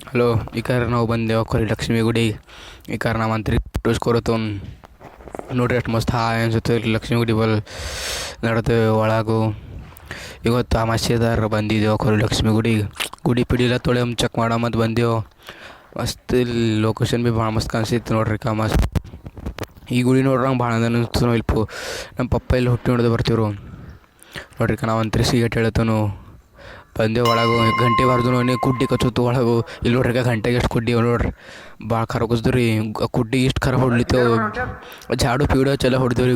Hello, ಈ ಕಾರ ನಾವು ಬಂದೆವು ಕೊರಿ ಲಕ್ಷ್ಮಿ ಗುಡಿ. ಈ ಕಾರ ನಾವು ಅಂತ್ರಿ ಟೂಸ್ಕೊರತ್ತು ನೋಡ್ರಿ ಅಷ್ಟು ಮಸ್ತ್ ಹಾಯ್ ಅನ್ಸುತ್ತೆ ಲಕ್ಷ್ಮಿ ಗುಡಿ ಬಲ್ ನಡ್ತೇವೆ ಒಳಗು. ಇವತ್ತು ಅಮಾಸ್ಯೆದಾರ ಬಂದಿದ್ದೆವು ಕೊರಿ ಲಕ್ಷ್ಮಿ ಗುಡಿ ಪಿಡಿಲ್ಲ ತೊಳೆ ಚೆಕ್ ಮಾಡೋ ಮತ್ತು ಬಂದೆವು. ಮಸ್ತ್ ಇಲ್ಲಿ ಲೊಕೇಶನ್ ಭೀ ಭಾಳ ಮಸ್ತ್ ಕಾಣಿಸಿತ್ತು ನೋಡ್ರಿ ಮಸ್ತ್. ಈ ಗುಡಿ ನೋಡ್ರಂಗೆ ಭಾಳ ಅನಿಸ್ತು. ಇಲ್ಲಿ ನಮ್ಮ ಪಪ್ಪ ಇಲ್ಲಿ ಹುಟ್ಟಿ ನೋಡಿದೆ ಬರ್ತೀವ್ರು ನೋಡ್ರಿ ನಾವು ಅಂತ್ರಿ ಸಿಗಟ್ ಹೇಳತ್ತನು ಬಂದೆ. ಒಳಗು ಗಂಟೆ ಬಾರ್ದು ನೋಡಿ ಕುಡ್ಡಿ ಕಚ್ಚುತ್ತು ಒಳಗು. ಇಲ್ಲಿ ನೋಡ್ರಿ ಗಂಟೆಗೆ ಎಷ್ಟು ಕುಡ್ಡಿ ನೋಡ್ರಿ ಭಾಳ ಖರ ಕುಸ್ದು ರೀ. ಕುಡ್ಡಿ ಇಷ್ಟು ಖರ ಹೊಡ್ಲಿತ್ತೇವು, ಜಾಡು ಪೀಡು ಚೆಲ್ಲ ಹೊಡೆದೇವು ರೀ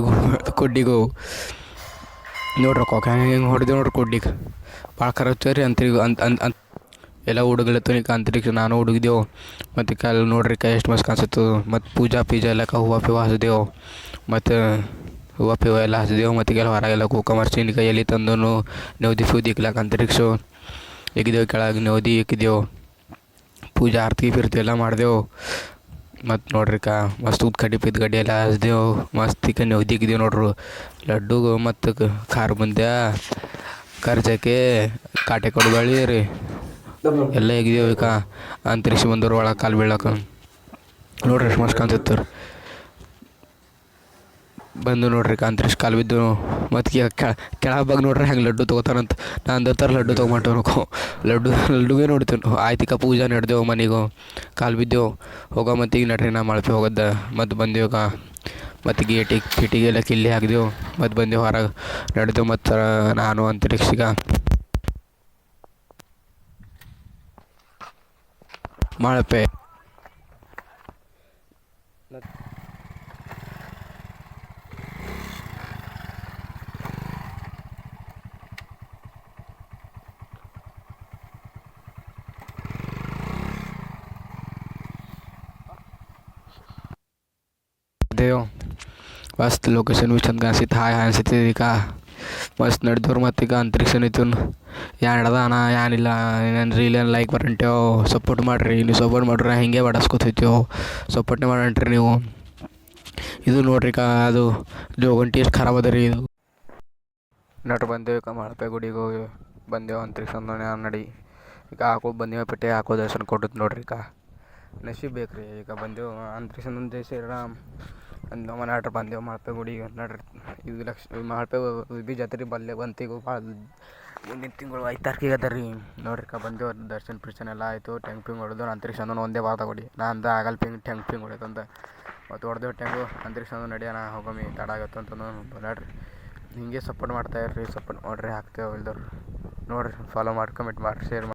ಕುಡ್ಡಿಗೂ. ನೋಡ್ರಿ ಕೊಕ್ಕ ಹೆಂಗೆ ಹೊಡೆದೇವು ನೋಡ್ರಿ ಕುಡ್ಡಿಗೆ ಭಾಳ ಖರ ಹಚ್ಚೇವ್ ರೀ. ಅಂತ ಎಲ್ಲ ಹುಡುಗಲತ್ತು ಈಗ ಅಂತರಿಕ್ಷ ನಾನು ಹುಡುಗಿದೆವು. ಮತ್ತು ಅಲ್ಲಿ ನೋಡ್ರಿ ಎಷ್ಟು ಮಸ್ತ್ ಕಾಣಿಸುತ್ತು. ಮತ್ತು ಪೂಜಾ ಎಲ್ಲ ಹೂವು ಪೀವ ಹಚ್ಚಿದೆವು. ಮತ್ತು ಹೂವು ಪೀವ ಎಲ್ಲ ಹಚ್ಚಿದೆವು. ಮತ್ತು ಈಗ ಹೊರಗೆಲ್ಲ ಕುಕ್ಕಮರ್ಸಿನ ಕೈಯಲ್ಲಿ ತಂದನು ನವದಿ ಫೂದಿ ಇಕ್ಲಾಕ ಅಂತರಿಕ್ಷ ಇಕ್ಕಿದೆವು. ಕೆಳಗೆ ನವದಿ ಇಕ್ಕಿದೆವು. ಪೂಜಾ ಆರತಿ ಫಿರ್ತಿ ಎಲ್ಲ ಮಾಡಿದೆವು. ಮತ್ತು ನೋಡ್ರಿ ಮಸ್ತ್ ಕಡ್ಡಿ ಪಿದ್ದು ಗಡ್ಡಿ ಎಲ್ಲ ಹಚ್ದೇವು. ಮಸ್ತ್ ಈಗ ನವದಿ ಇಕ್ಕಿದೆವು ನೋಡ್ರಿ. ಲಡ್ಡು ಮತ್ತು ಖಾರ ಬುಂದ್ಯ ಕರ್ಜಕ್ಕೆ ಕಾಟೆ ಕೊಡಬೇಳಿ ರೀ ಎಲ್ಲ ಹೇಗಿದೆವು. ಈಗ ಅಂತರಿಕ್ಷ ಬಂದವ್ರು ಒಳಗೆ ಕಾಲು ಬೀಳಕ್ಕೆ ನೋಡ್ರಿ ಎಷ್ಟು ಮಸ್ತ್ ಕಾಣ್ತಿತ್ತು ರೀ. ಬಂದು ನೋಡ್ರಿ ಅಂತರಿಕ್ಷ ಕಾಲು ಬಿದ್ದು. ಮತ್ತು ಕೆಳಗೆ ಬಗ್ಗೆ ನೋಡ್ರಿ ಹೆಂಗೆ ಲಡ್ಡು ತೊಗೋತಾರಂತ. ನಾನು ಅಂದ ಥರ ಲಡ್ಡು ತೊಗೊಂಬಿಟ್ಟು ಲಡ್ಡುಗೆ ನೋಡ್ತೇನೆ. ಆಯ್ತು ಪೂಜಾ ನಡೆದೆವು ಮನೆಗೂ ಕಾಲು ಬಿದ್ದೆವು. ಹೋಗೋ ಮತ್ತು ಈಗ ನಡ್ರಿ ನಾ ಮಳಪೆ ಹೋಗೋದ. ಮತ್ತು ಬಂದೆವು ಮತ್ತು ಕಿಟಿಗೆಲ್ಲ ಕಿಲ್ಲಿ ಹಾಕಿದೆವು. ಮತ್ತು ಬಂದೆವು ಹೊರಗೆ ನಡೆದೆವು. ಮತ್ತು ನಾನು ಅಂತರಿಕ್ಷಿಗ ಮಳಪೆ ದೇವ್ ಮಸ್ತ್ ಲೊಕೇಶನ್ ಭೀ ಚಂದ ಕಾಣಿಸಿತ್ತು. ಹಾಯ್ ಅನಿಸುತ್ತೆ. ಈಗ ಮಸ್ತ್ ನಡೆದವ್ರು. ಮತ್ತು ಈಗ ಅಂತರಿಕ್ಷ ನಿಂತು ಏನ್ ನಡ್ದ ಅಣ್ಣ ಏನಿಲ್ಲ ಏನು ರೀಲ್ ಏನು ಲೈಕ್ ಬರಂಟೇವು ಸಪೋರ್ಟ್ ಮಾಡಿರಿ. ನೀವು ಸಪೋರ್ಟ್ ಮಾಡ್ರಿ ಹಿಂಗೆ ಬಡಸ್ಕೊತೈತೇವು. ಸಪೋರ್ಟ್ನೇ ಮಾಡಂಟ್ರಿ ನೀವು. ಇದು ನೋಡ್ರಿ ಅದು ಜೋಗಂಟಿ ಎಷ್ಟು ಖರಾಬ್ ಅದ ರೀ ಇದು. ನಟ್ ಬಂದೆವು ಮಳಪೆ ಗುಡಿಗೆ ಹೋಗಿ ಬಂದೆವು. ಅಂತರಿಕ್ಷ ನಡಿ ಈಗ ಹಾಕೋದು ಬಂದೆವು. ಪೆಟ್ಟೆ ಹಾಕೋ ದರ್ಶನ ಕೊಟ್ಟದ್ದು ನೋಡ್ರಿ. ನಶೀಬ್ ಬೇಕು ರೀ. ಈಗ ಬಂದೆವು ಅಂತರಿಕ್ಷ ಜೈ ಶ್ರೀರಾಮ್ ಅಂದು ಮನಾಟ್ರು ಬಂದೆವು ಮಳಪೆ ಗುಡಿಗೆ. ನಡ್ರಿ ಈಗ ಮಳಪೆ ಬಿ ಜಾತ್ರೆ ಬಲ್ಲೆ ಬಂತಿಗೂ ಭಾಳ ಮುಂದಿನ ತಿಂಗಳು 5 ತಾರೀಕಿಗೆ ಅದ ರೀ ನೋಡ್ರಿ. ಬಂದೆವು ದರ್ಶನ ಎಲ್ಲ ಆಯಿತು. ಟೆಂಗ್ ಹೊಡೆದು ಅಂತರಿಕ್ಷ ಒಂದೇ ಬಾದ ಕೊಡಿ ನಾ ಅಂದ ಆಗಲ್ಲ ಟೆಂಗ್ ಹೊಡೆದಂತ. ಮತ್ತು ಹೊಡೆದೇವು ಟೆಂಗು. ಅಂತರಿಕ್ಷ ನಡಿಯೋಣ ಹೋಗಮ್ಮಿ ತಡ ಆಗತ್ತೆ ಅಂತಂದು ನಡ್ರಿ. ಹಿಂಗೆ ಸಪೋರ್ಟ್ ಮಾಡ್ತಾಯಿರ್ರಿ. ಸಪೋರ್ಟ್ ಮಾಡಿರಿ ಹಾಕ್ತೇವೆ ಇಲ್ದವ್ರು ನೋಡ್ರಿ. ಫಾಲೋ ಮಾಡಿ ಕಮೆಂಟ್ ಮಾಡಿ ಶೇರ್ ಮಾಡಿ.